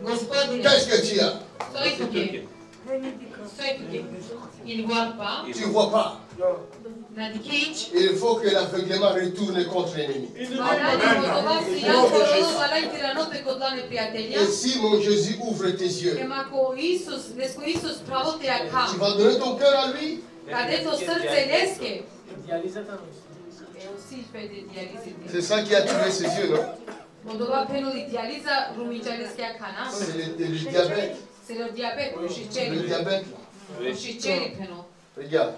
Qu'est-ce que tu as? Il ne voit pas. Tu ne vois pas. Il faut que l'aveuglement retourne contre l'ennemi. Et si mon Jésus ouvre tes yeux, tu vas donner ton cœur à lui. C'est ça qui a tué ses yeux, non? C'est le diabète. C'est le diabète. Le diabète. Regarde.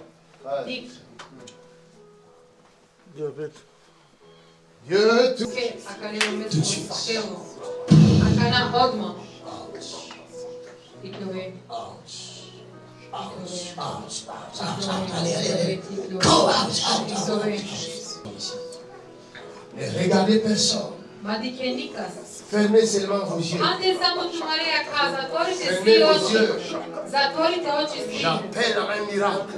Diabète. Dieu tout de suite. Allez. Ne regardez personne. Fermez seulement vos yeux. Fermez vos yeux. J'appelle un miracle.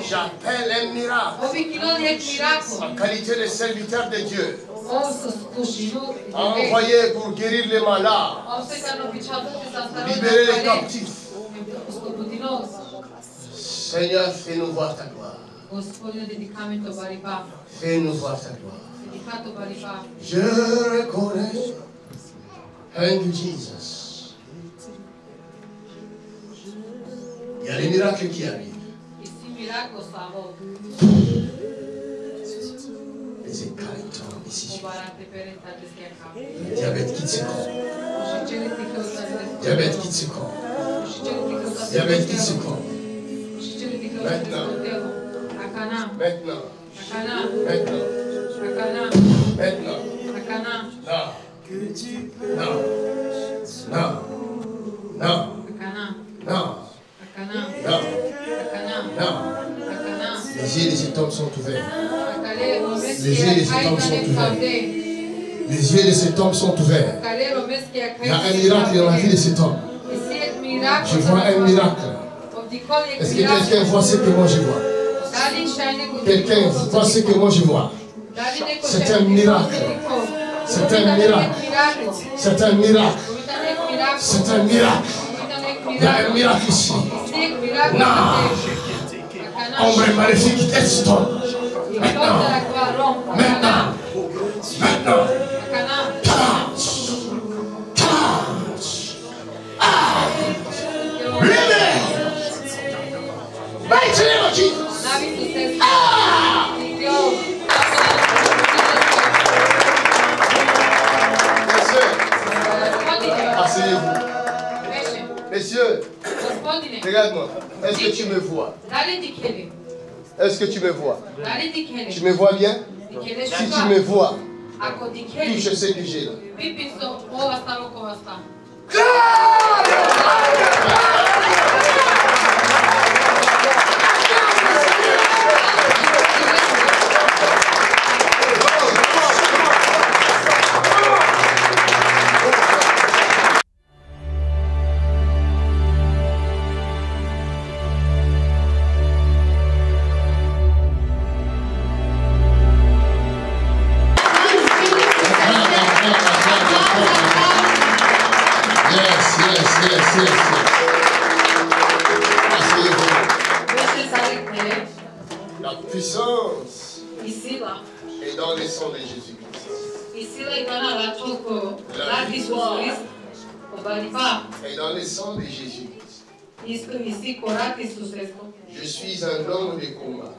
J'appelle un miracle. En qualité de serviteur de Dieu. Envoyé pour guérir les malades. Libérer les captifs. Seigneur, fais-nous voir ta gloire. Fais-nous voir ta gloire. Je reconnais. Thank you, Jesus. Il y a les miracles qui arrivent. Les écailles tombent ici. Le diabète quitte ce corps. Diabète quitte ce corps. Diabète quitte ce corps. Maintenant. Les yeux de cet homme sont ouverts. Les yeux de cet homme sont ouverts. Les yeux de cet homme sont ouverts. Il y a un miracle dans la vie de cet homme. Je vois un miracle. Est-ce que quelqu'un voit ce que moi je vois? Quelqu'un voit ce que moi je vois? C'est un miracle. C'est un miracle. C'est un miracle. C'est un miracle. Il y a un miracle ici. Non. Ombre maléfique, deston. Maintenant. Mighty name of Jesus. Asseyez-vous. Messieurs, regarde-moi. Est-ce que tu me vois? Est-ce que tu me vois? Tu me vois bien? Si tu me vois, touche ce que j'ai là. La puissance est dans le sang de Jésus-Christ. La victoire est dans le sang de Jésus-Christ. Je suis un homme de combat.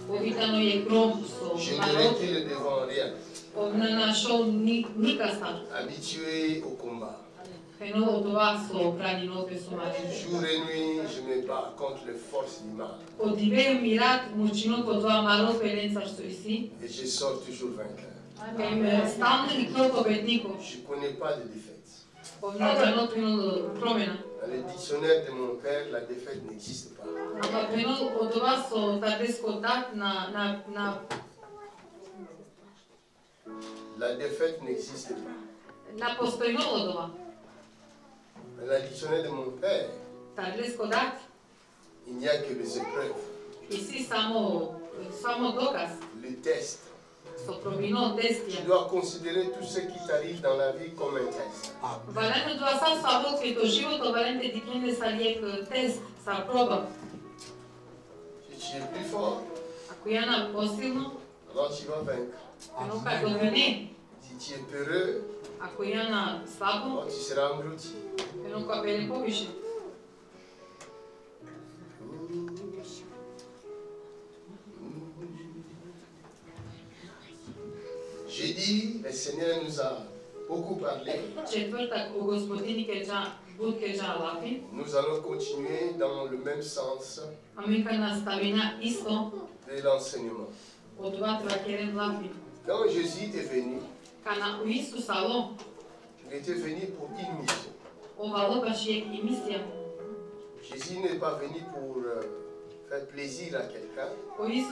Je ne recule devant rien. Habitué au combat. Jour et nuit, je me bats contre les forces du mal. Et je sors toujours vainqueur. Je ne connais pas de défaite. Dans le dictionnaire de mon père, la défaite n'existe pas. La défaite n'existe pas. Dans le dictionnaire de mon père, il n'y a que des épreuves. Le test Tu dois considérer tout ce qui t'arrive dans la vie comme un test. Si tu es plus fort, alors tu vas vaincre. Si tu es peureux, alors tu seras englouti. J'ai dit, le Seigneur nous a beaucoup parlé. Nous allons continuer dans le même sens de l'enseignement. Quand Jésus est venu, il était venu pour une mission. Jésus n'est pas venu pour faire plaisir à quelqu'un, mais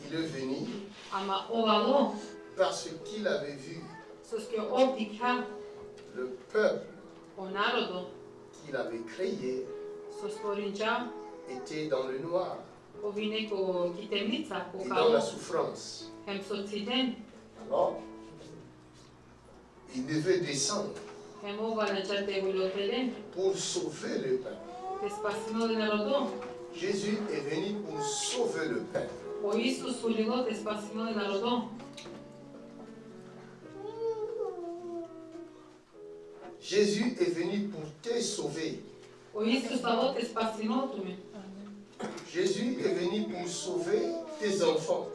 il est venu parce qu'il avait vu le peuple qu'il avait créé était dans le noir et dans la souffrance. Alors, il devait descendre pour sauver le peuple. Jésus est venu pour sauver le peuple. Jésus est venu pour te sauver. Jésus est venu pour sauver tes enfants.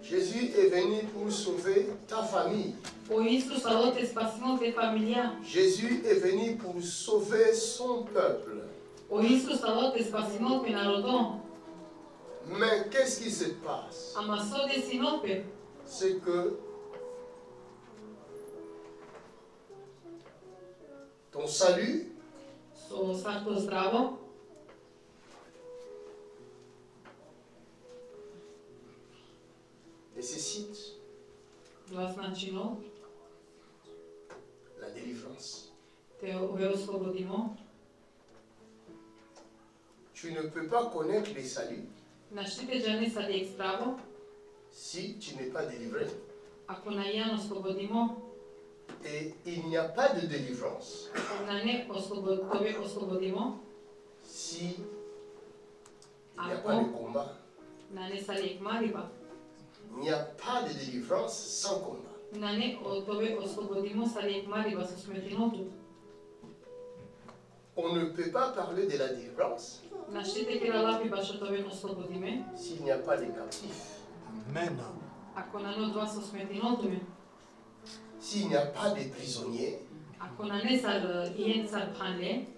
Jésus est venu pour sauver ta famille. Jésus est venu pour sauver son peuple. Mais qu'est-ce qui se passe? C'est que ton salut nécessite la délivrance. Tu ne peux pas connaître les saluts si tu n'es pas délivré. Et il n'y a pas de délivrance si il n'y a pas de combat. Il n'y a pas de délivrance sans combat. On ne peut pas parler de la délivrance s'il n'y a pas de captifs. Amen. S'il n'y a pas de prisonniers,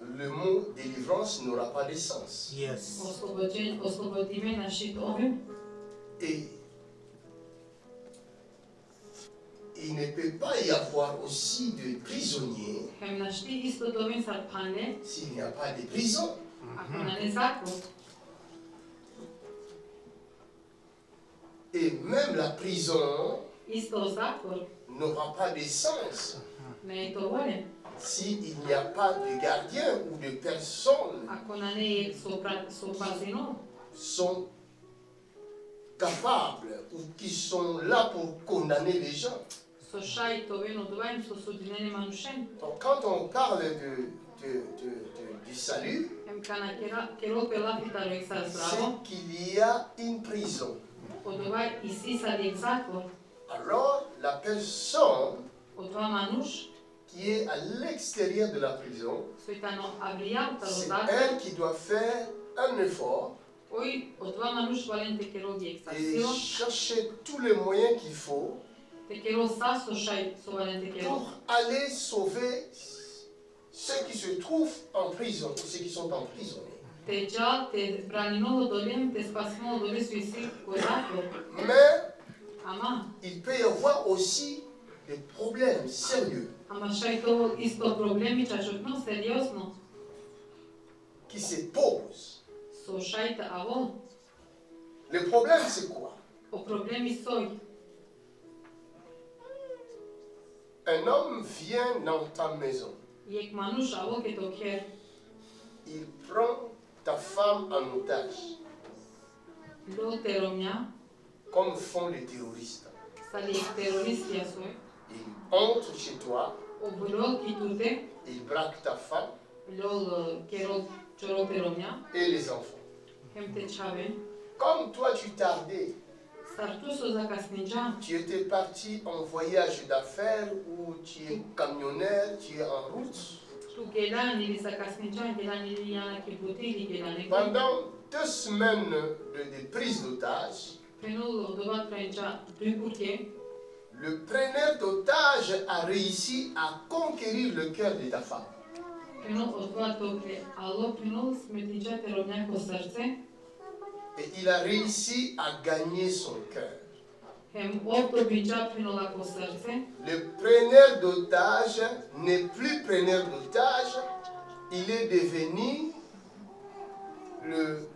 le mot délivrance n'aura pas de sens. Yes. Et il ne peut pas y avoir aussi de prisonniers s'il n'y a pas de prison. Et même la prison n'aura pas de sens s'il n'y a pas de gardien ou de personnes qui sont capables ou qui sont là pour condamner les gens. Donc quand on parle du salut, c'est qu'il y a une prison. Alors la personne qui est à l'extérieur de la prison, c'est elle qui doit faire un effort et chercher tous les moyens qu'il faut pour aller sauver ceux qui se trouvent en prison ou ceux qui sont emprisonnés. Mais il peut y avoir aussi des problèmes sérieux qui se posent. Le problème, c'est quoi? Un homme vient dans ta maison. Il prend ta femme en otage, comme font les terroristes. Ils entrent chez toi, ils braquent ta femme et les enfants. Comme toi tu tardais, tu étais parti en voyage d'affaires ou tu es camionneur, tu es en route. Pendant 2 semaines de prise d'otage, le preneur d'otage a réussi à conquérir le cœur de ta femme. Et il a réussi à gagner son cœur. Le preneur d'otage n'est plus preneur d'otage, il est devenu le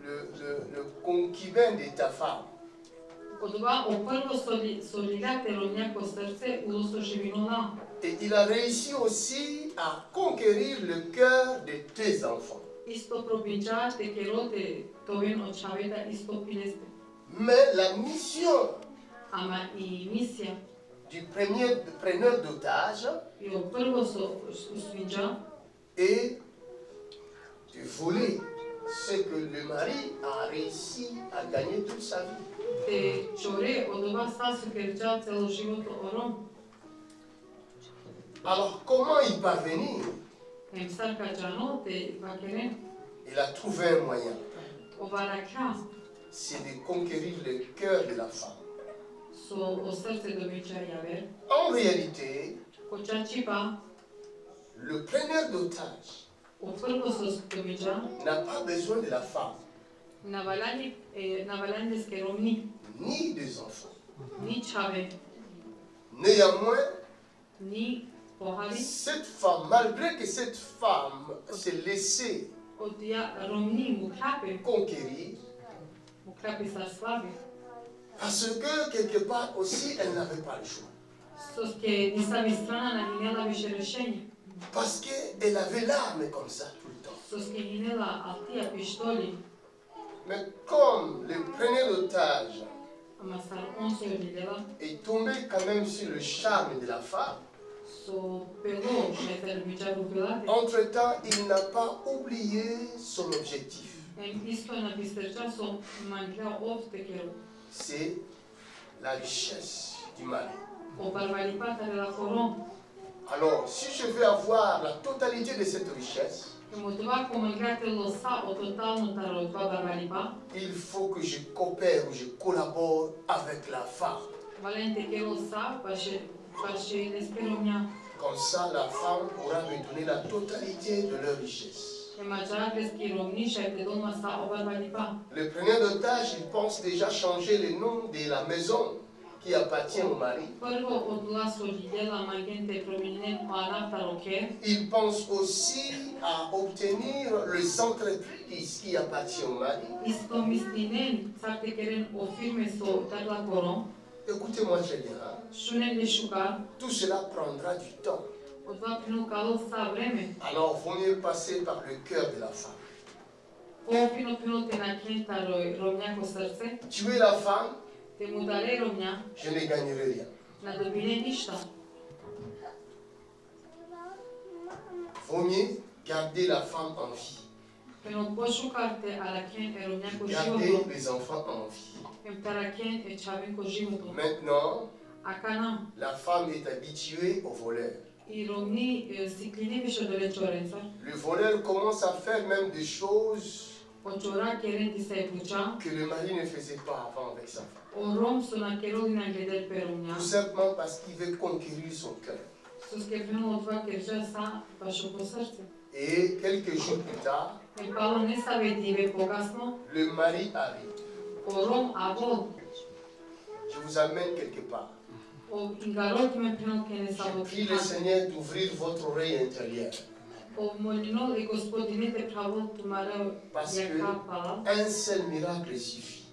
concubin de ta femme. Et il a réussi aussi à conquérir le cœur de tes enfants. Mais la mission du premier preneur d'otage est de voler ce que le mari a réussi à gagner toute sa vie. Alors comment y parvenir? Il a trouvé un moyen. C'est de conquérir le cœur de la femme. En réalité, le preneur d'otage n'a pas besoin de la femme, ni des enfants. Néanmoins, cette femme, malgré que cette femme s'est laissée conquérir, parce que quelque part aussi elle n'avait pas le choix. Parce qu'elle avait l'arme comme ça tout le temps. Mais comme le preneur d'otage est tombé quand même sur le charme de la femme, entre-temps, il n'a pas oublié son objectif. C'est la richesse du mari. Alors, si je veux avoir la totalité de cette richesse, il faut que je coopère ou je collabore avec la femme. Comme ça, la femme pourra me donner la totalité de leur richesse. Le preneur d'otage, il pense déjà changer le nom de la maison qui appartient au mari. Il pense aussi à obtenir les entreprises qui appartiennent au mari. Écoutez-moi très bien. Tout cela prendra du temps. Alors, il vaut mieux passer par le cœur de la femme. Tuer la femme, je ne gagnerai rien. Vaut mieux garder la femme en vie. Garder les enfants en vie. Maintenant, la femme est habituée au voleur. Le voleur commence à faire même des choses que le mari ne faisait pas avant avec sa femme. Tout simplement parce qu'il veut conquérir son cœur. Et quelques jours plus tard, le mari arrive. Je vous amène quelque part. Je prie le Seigneur d'ouvrir votre oreille intérieure. Parce qu'un seul miracle suffit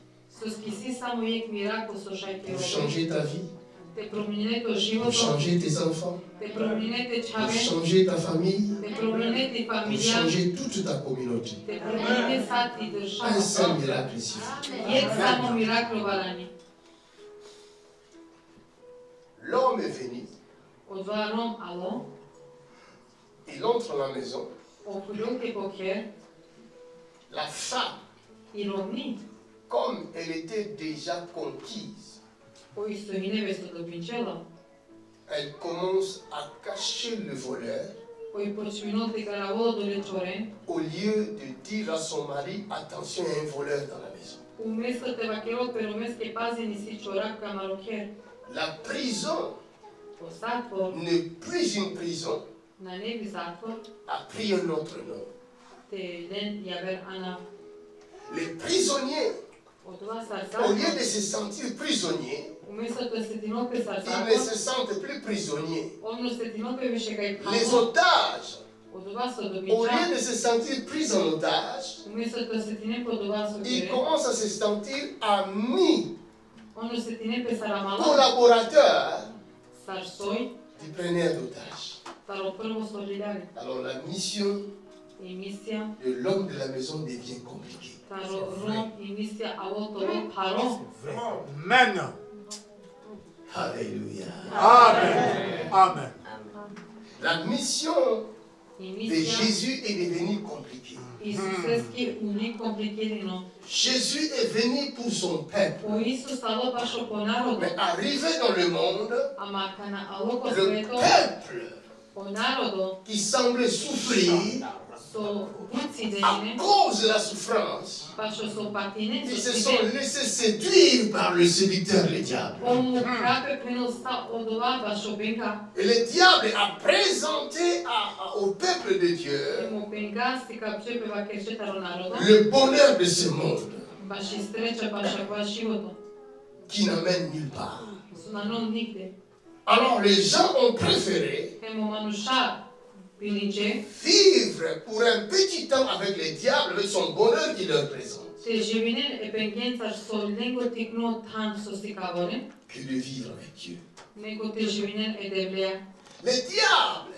pour changer ta vie, pour changer tes enfants, pour changer ta famille, pour changer toute ta communauté. Un seul miracle ici. L'homme est venu. Il entre dans la maison. La femme, comme elle était déjà conquise, elle commence à cacher le voleur au lieu de dire à son mari, attention, il y a un voleur dans la maison. La prison n'est plus une prison, a pris un autre nom. Les prisonniers, au lieu de se sentir prisonniers, ils ne se sentent plus prisonniers. Les otages, au lieu de se sentir pris en otage, ils commencent à se sentir amis, collaborateurs du preneur d'otages. Alors la mission de l'homme de la maison devient compliquée. Amen. Alléluia. Amen. Amen. La mission de Jésus est devenue compliquée. Jésus est venu pour son peuple. Mais arrivé dans le monde, le peuple qui semble souffrir à cause de la souffrance, ils se sont laissés séduire par le séducteur, le diable. Et le diable a présenté au peuple de Dieu le bonheur de ce monde qui n'amène nulle part. Alors les gens ont préféré vivre pour un petit temps avec le diable, avec son bonheur qu'il leur présente, que de vivre avec Dieu. Le diable,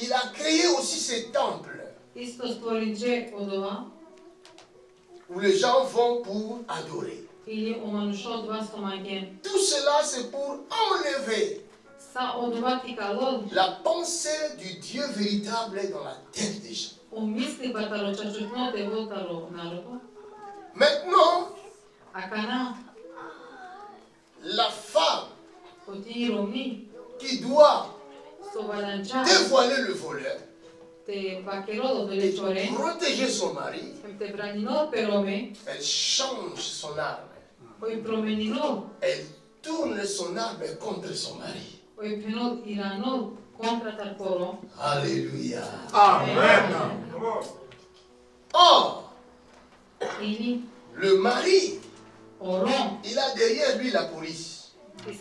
il a créé aussi ces temples où les gens vont pour adorer. Tout cela, c'est pour enlever la pensée du Dieu véritable dans la tête des gens. Maintenant, la femme qui doit dévoiler le voleur, protéger son mari, elle change son arme. Elle tourne son arme contre son mari. Alléluia. Amen. Or, le mari, il a derrière lui la police. Et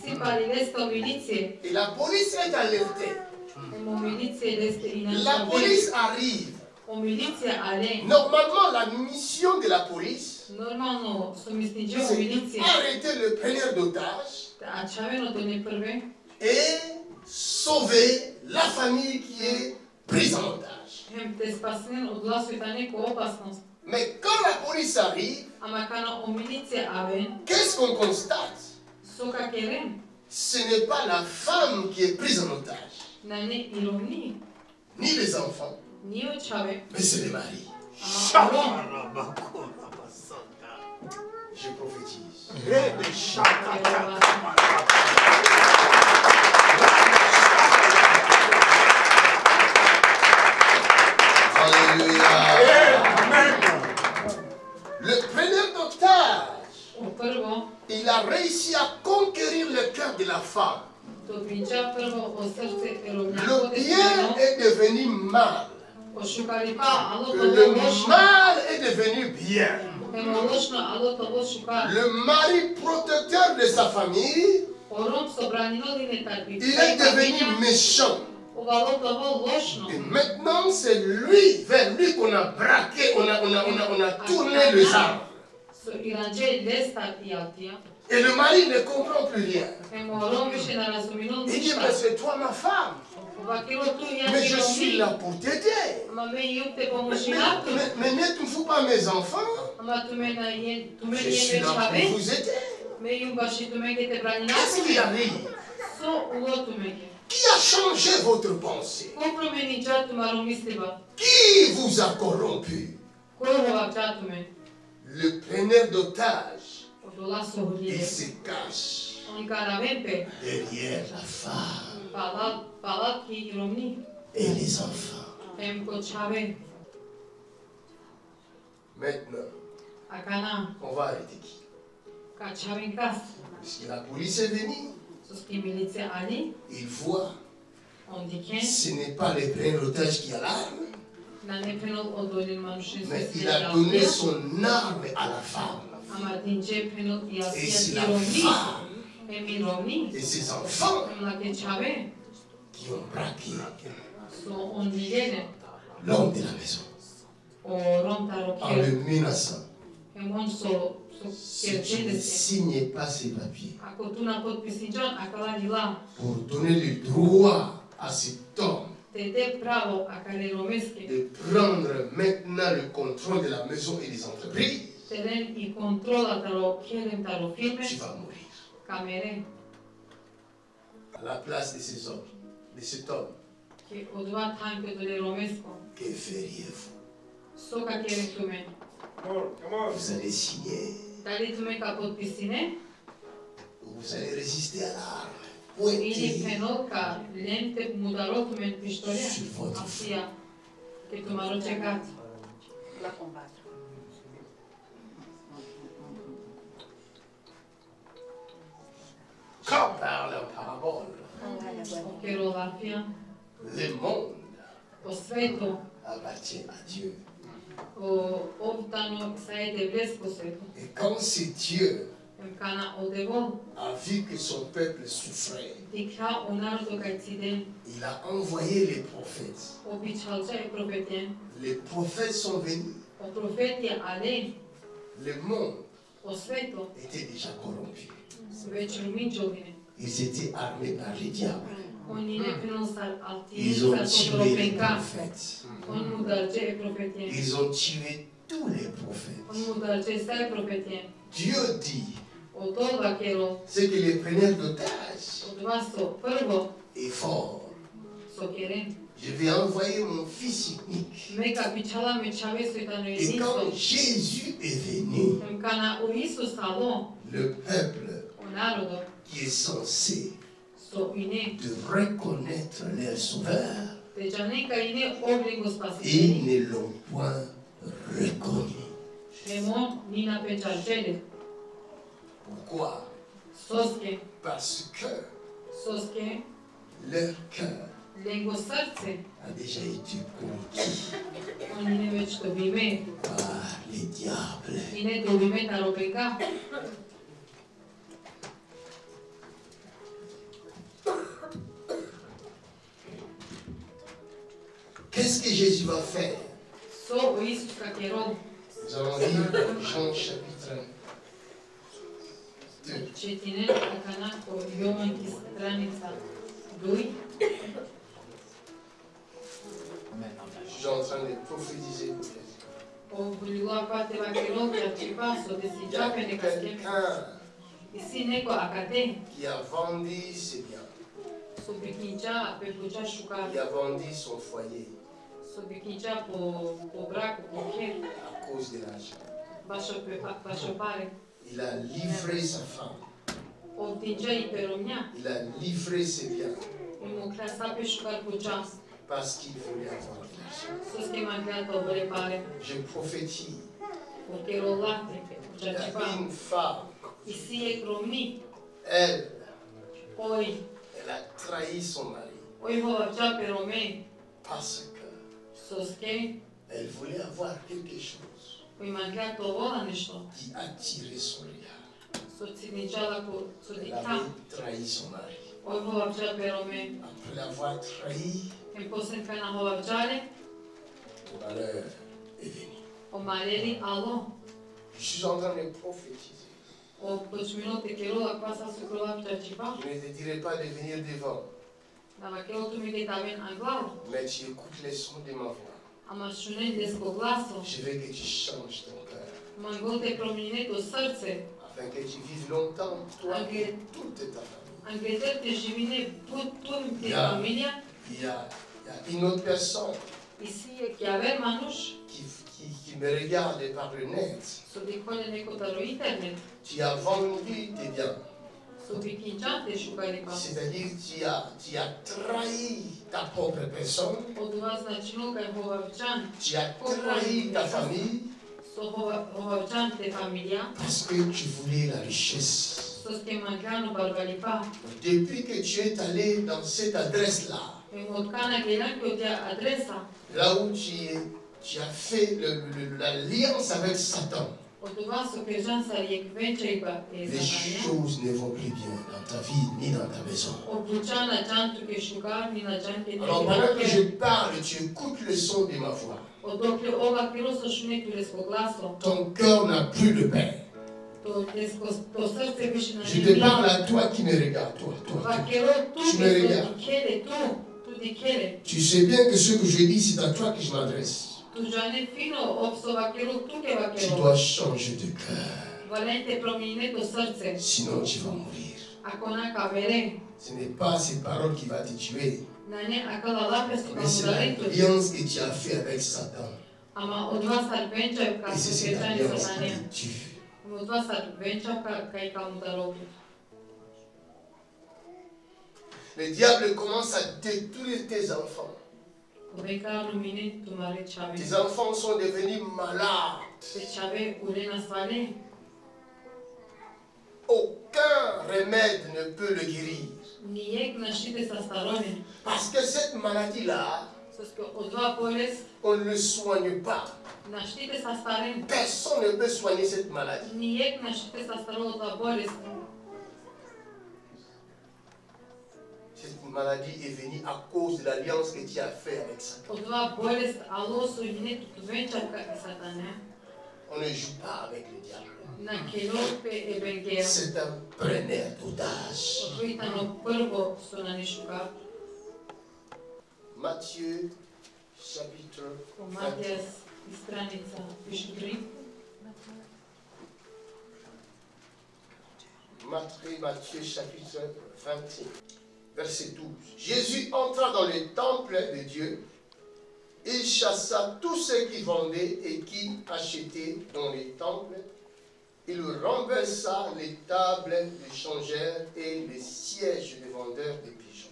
la police est alertée. La police arrive. Normalement, la mission de la police, c'est arrêter le preneur d'otages et sauver la famille qui est prise en otage. Mais quand la police arrive, qu'est-ce qu'on constate? Ce n'est pas la femme qui est prise en otage, ni les enfants, mais c'est le mari. Je prophétise. Alléluia. Le preneur d'otage, il a réussi à conquérir le cœur de la femme. Le bien est devenu mal. Le mal est devenu bien. Le mari protecteur de sa famille, il est devenu méchant. Et maintenant, c'est lui, vers lui qu'on a braqué, on a tourné les armes. Et le mari ne comprend plus rien. Il dit, mais c'est toi ma femme. Mais je suis là pour t'aider. Mais ne te fous pas mes enfants. Je suis là pour vous aider. Qu'est-ce qu'il arrive? Qui a changé votre pensée? Qui vous a corrompu? Le preneur d'otage, il se cache derrière la femme et les enfants. Maintenant, on va arrêter qui? Puisque la police est venue, il voit, ce n'est pas le preneur d'otage qui a l'arme, mais il a donné son arme à la femme. Et c'est la femme et ses enfants qui ont braqué l'homme de la maison en le menaçant. Si tu ne signes pas ces papiers pour donner le droit à cet homme de prendre maintenant le contrôle de la maison et des entreprises, tu vas mourir. À la place de ces hommes, de cet homme, que feriez-vous? Vous allez signer. Vous allez résister à l'arme. Sur votre foi. Quand on parle en parabole, le monde appartient à Dieu. Et quand c'est Dieu a vu que son peuple souffrait, il a envoyé les prophètes. Les prophètes sont venus. Le monde était déjà corrompu. Ils étaient armés par les diables. Ils ont tué les prophètes. Ils ont tué tous les prophètes. Dieu dit, c'est que les preneurs d'otages est fort. Je vais envoyer mon fils unique. Et quand Jésus est venu, le peuple qui est censé de reconnaître leur sauveur, ils ne l'ont point reconnu. Pourquoi? Parce que leur cœur a déjà été conquis par les diables. Qu'est-ce que Jésus va faire? Nous allons lire Jean chapitre 2. Je suis en train de prophétiser. Il y a quelqu'un qui a vendu ses biens. Il a vendu son foyer à cause de l'argent. Il a livré sa femme. Il a livré ses biens parce qu'il voulait avoir de l'argent. Je prophétise. Il y a une femme. Elle a trahi son mari parce qu'elle voulait avoir quelque chose qui attirait son regard. Elle avait trahi son mari. Après l'avoir trahi, le malheur est venu. Je suis en train de prophétiser. Je ne te dirai pas de venir devant. Mais tu écoutes les sons de ma voix. Je veux que tu changes ton cœur. Afin que tu vives longtemps, toi et toute ta famille. Il y a une autre personne qui me regarde par le net. Tu as vendu tes biens. C'est-à-dire tu as trahi ta propre personne. Tu as trahi ta famille. Parce que tu voulais la richesse. Depuis que tu es allé dans cette adresse-là, là où tu as fait l'alliance avec Satan, les choses ne vont plus bien dans ta vie ni dans ta maison. Alors pendant que je parle, tu écoutes le son de ma voix. Ton cœur n'a plus de paix. Je te parle à toi qui me regardes, toi. Tu me regardes. Tu sais bien que ce que je dis, c'est à toi que je m'adresse. Tu dois changer de cœur. Sinon tu vas mourir. Ce n'est pas ces paroles qui vont te tuer. Mais c'est l'alliance que tu as fait avec Satan. Et c'est cette alliance qui te tue. Le diable commence à détruire tes enfants. Tes enfants sont devenus malades. Aucun remède ne peut le guérir. Parce que cette maladie-là, on ne le soigne pas. Personne ne peut soigner cette maladie. Cette maladie est venue à cause de l'alliance que tu as faite avec Satan. On ne joue pas avec le diable. C'est un preneur d'otage. Matthieu chapitre 20. Matthieu chapitre 21. Verset 12. Jésus entra dans le temple de Dieu. Il chassa tous ceux qui vendaient et qui achetaient dans les temples. Il renversa les tables des changeurs et les sièges des vendeurs de pigeons.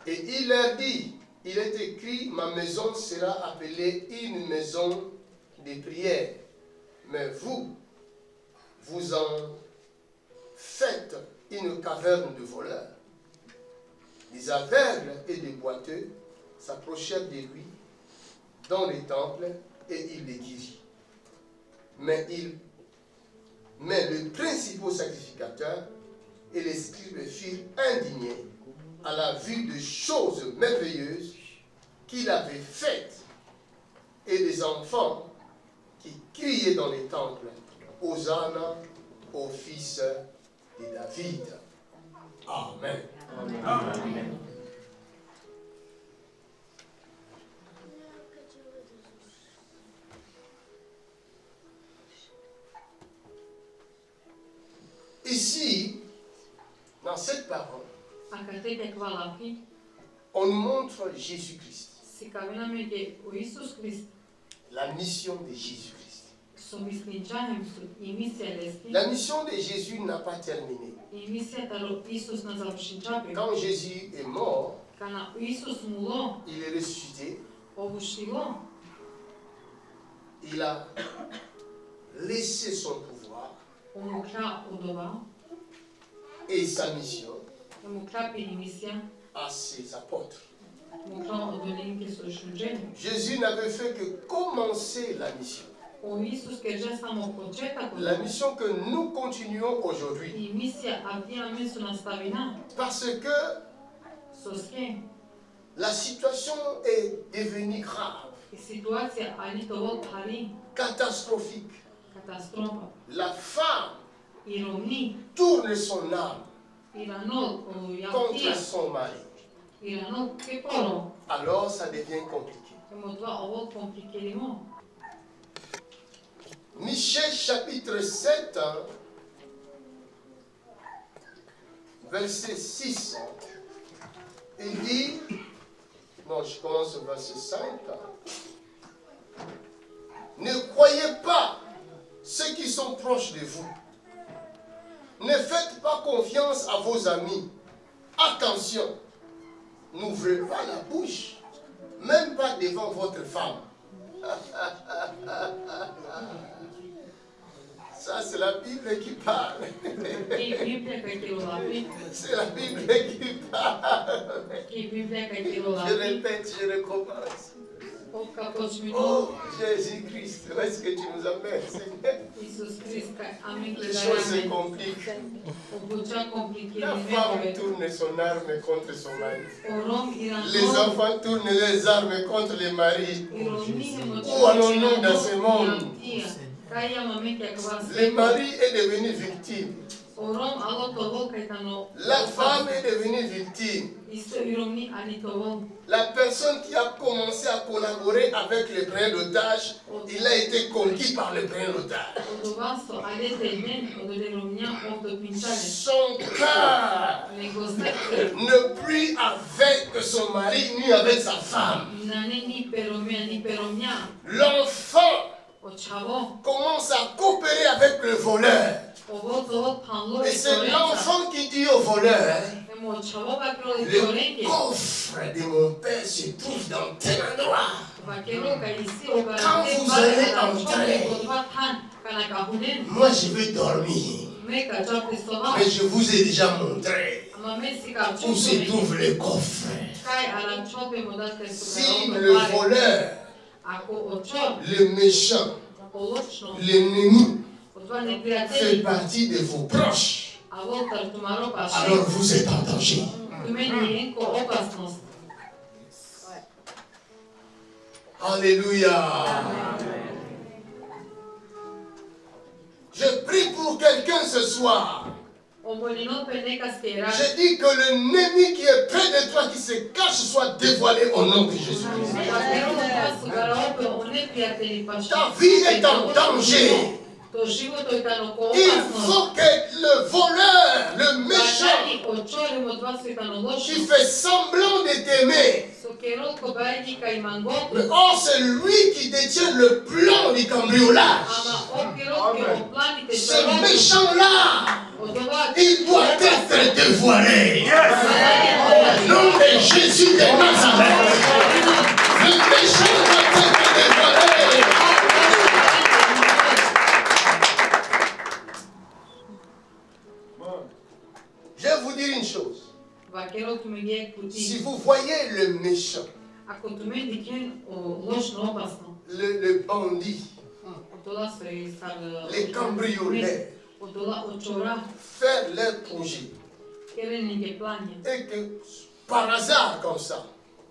Et il leur dit, il est écrit, ma maison sera appelée une maison de prière. Mais vous en faites une caverne de voleurs. Les aveugles et les boiteux s'approchèrent de lui dans les temples et il les guérit. Mais le principal sacrificateur et les scribes furent indignés à la vue des choses merveilleuses qu'il avait faites et des enfants qui criaient dans les temples, Hosanna au fils de David. Amen. Amen. Ici, dans cette parole, on montre Jésus-Christ. La mission de Jésus-Christ. La mission de Jésus n'a pas terminé. Quand Jésus est mort, il est ressuscité. Il a laissé son pouvoir et sa mission à ses apôtres. Jésus n'avait fait que commencer la mission. La mission que nous continuons aujourd'hui. Parce que la situation est devenue grave, catastrophique. la femme tourne son âme contre son mari, alors ça devient compliqué. Michée chapitre 7, verset 6, il dit, non, je commence au verset 5, ne croyez pas ceux qui sont proches de vous. Ne faites pas confiance à vos amis. Attention, n'ouvrez pas la bouche, même pas devant votre femme. Ça, c'est la Bible qui parle. C'est la Bible qui parle. Je répète, je recommence. Oh, Jésus-Christ, où est-ce que tu nous amènes, Seigneur? Les choses se compliquent. La femme tourne son arme contre son mari. Les enfants tournent les armes contre les maris. Où allons-nous dans ce monde? Le mari est devenu victime. La femme est devenue victime. La personne qui a commencé à collaborer avec le preneur d'otage, il a été conquis par le preneur d'otage. Son cœur ne prie avec son mari ni avec sa femme. L'enfant commence à coopérer avec le voleur. Et c'est l'enfant qui dit au voleur, le coffre de mon père se trouve dans tel endroit. Quand vous allez entrer, moi je vais dormir. Mais je vous ai déjà montré où se trouve le coffre. Si le voleur, le méchant, l'ennemi fait partie de vos proches, alors vous êtes en danger. Alléluia. Je prie pour quelqu'un ce soir. Je dis que l'ennemi qui est près de toi, qui se cache, soit dévoilé au nom de Jésus-Christ. Ta vie est en danger. Il faut que le voleur, le méchant, qui fait semblant de t'aimer, or c'est lui qui détient le plan du cambriolage. Ce méchant-là, il doit être dévoilé. Au nom de Jésus de Nazareth, le méchant doit être dévoilé. Je vais vous dire une chose. Si vous voyez le méchant, le bandit, les cambrioleurs, faire leur projet, et que par hasard comme ça,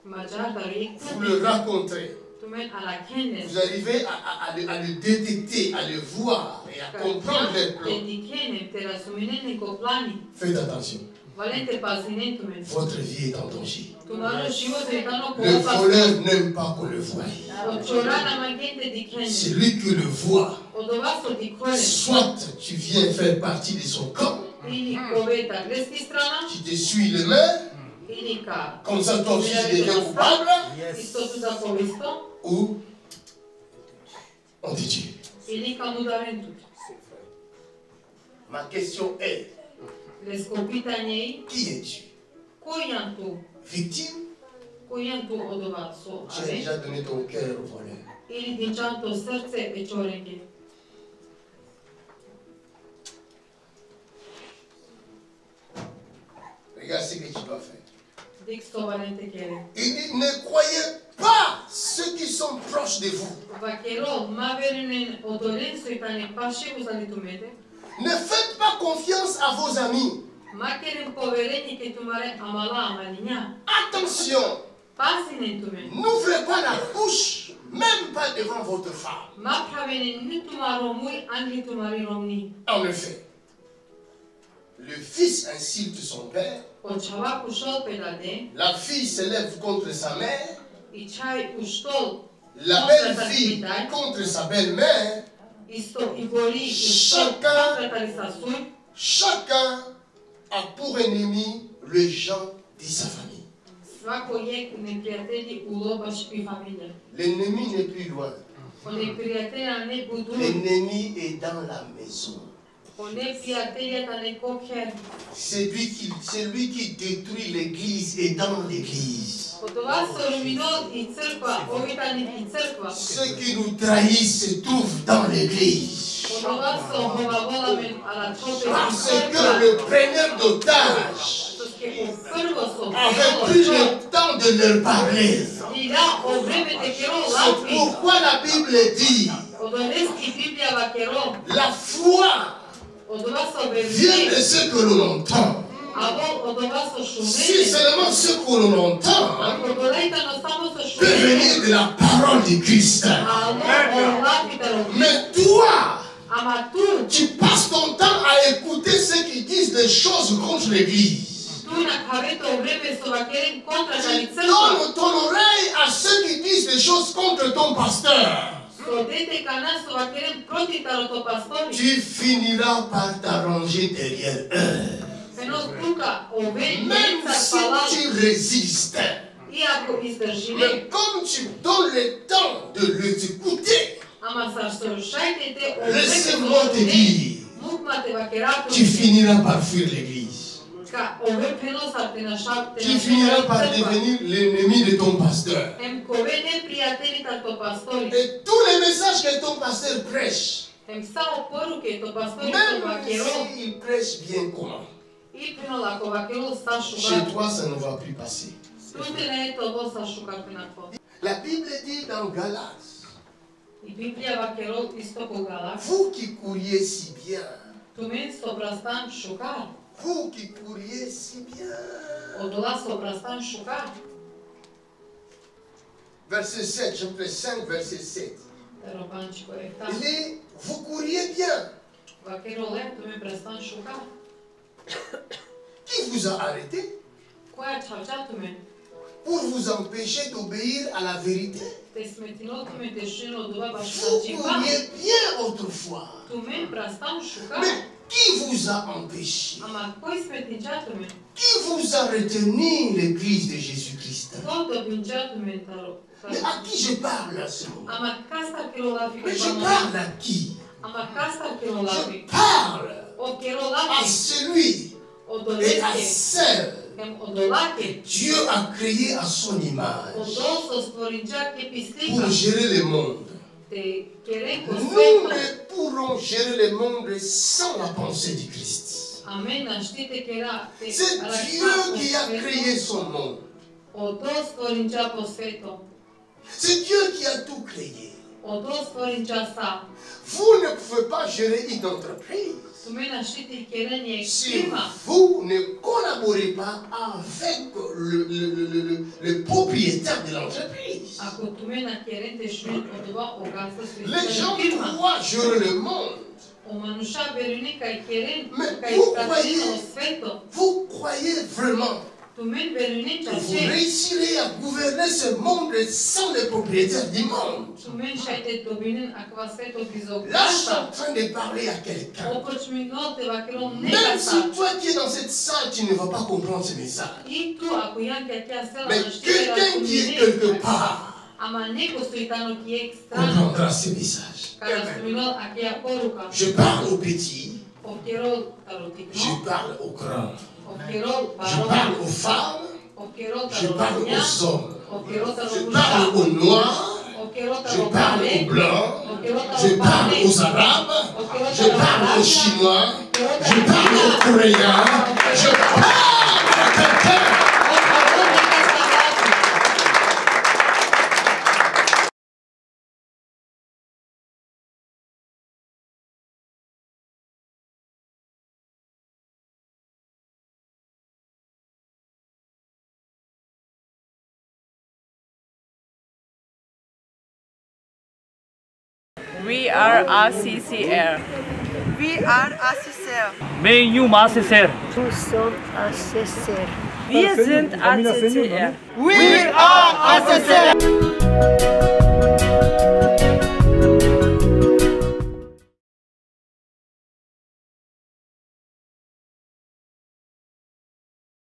vous le rencontrez, vous arrivez à le détecter, à le voir et à comprendre leur plan. Faites attention. Votre vie est en danger. Le voleur n'aime pas qu'on le voie. Celui qui le voit, soit tu viens faire partie de son camp, tu te suis les mains, comme ça toi aussi tu deviens coupable, ou on te tue. Ma question est, qui es-tu? Victime? Tu as déjà donné ton cœur au voleur. Regarde ce que tu dois faire. Il dit, ne croyez pas ceux qui sont proches de vous. Ne faites pas confiance à vos amis. Attention, N'ouvrez pas la bouche, même pas devant votre femme. En effet, le fils insulte son père, la fille s'élève contre sa mère, la belle-fille contre sa belle-mère. Chacun a pour ennemi les gens de sa famille. L'ennemi n'est plus loin. L'ennemi est dans la maison. Celui qui détruit l'église est dans l'église. Ceux qui nous trahissent se trouvent dans l'église. Parce que le preneur d'otages avait pris le temps de leur parler. C'est pourquoi la Bible dit la foi vient de ce que l'on entend. Si seulement ce que l'on entend peut venir de la parole du Christ. Mais toi, tu passes ton temps à écouter ceux qui disent des choses contre l'église. Tu donnes ton oreille à ceux qui disent des choses contre ton pasteur. Tu finiras par t'arranger derrière eux. Même si tu résistes. Mais comme tu donnes le temps de les écouter, laisse-moi te dire, tu finiras par fuir l'église. Tu finiras par devenir l'ennemi de ton pasteur. Et tous les messages que ton pasteur prêche, même s'il prêche bien comment, chez toi ça ne va plus passer. La Bible dit dans Galates, vous qui couriez si bien, vous qui couriez si bien. Verset 7, chapitre 5, verset 7. Il dit, vous couriez bien. Qui vous a arrêté pour vous empêcher d'obéir à la vérité? Vous couriez bien autrefois. Mais qui vous a empêché? Qui vous a retenu l'église de Jésus-Christ? Mais à qui je parle à ce moment? Mais je parle à qui? Je parle à celui et à celle que Dieu a créé à son image pour gérer le monde. Nous ne pourrons gérer le monde sans la pensée du Christ. C'est Dieu qui a créé son monde. C'est Dieu qui a tout créé. Vous ne pouvez pas gérer une entreprise si vous ne collaborez pas avec le propriétaire de l'entreprise. Les gens croient gérer le monde. Mais vous croyez vraiment que vous réussirez à gouverner ce monde sans le propriétaire du monde? Là, je suis en train de parler à quelqu'un. Même si toi qui es dans cette salle, tu ne vas pas comprendre ce message. Mais quelqu'un qui est quelque part comprendra ce message. Je parle aux petits. Je parle aux grands. Je parle aux femmes. Je parle aux hommes. Je parle aux noirs. Je parle aux blancs. Je parle aux arabes. Je parle aux chinois. Je parle aux coréens. Je parle à quelqu'un. We are ACCR. We are ACCR. Nous ACCR. Nous sommes ACCR. Wir sind ACCR. We are ACCR.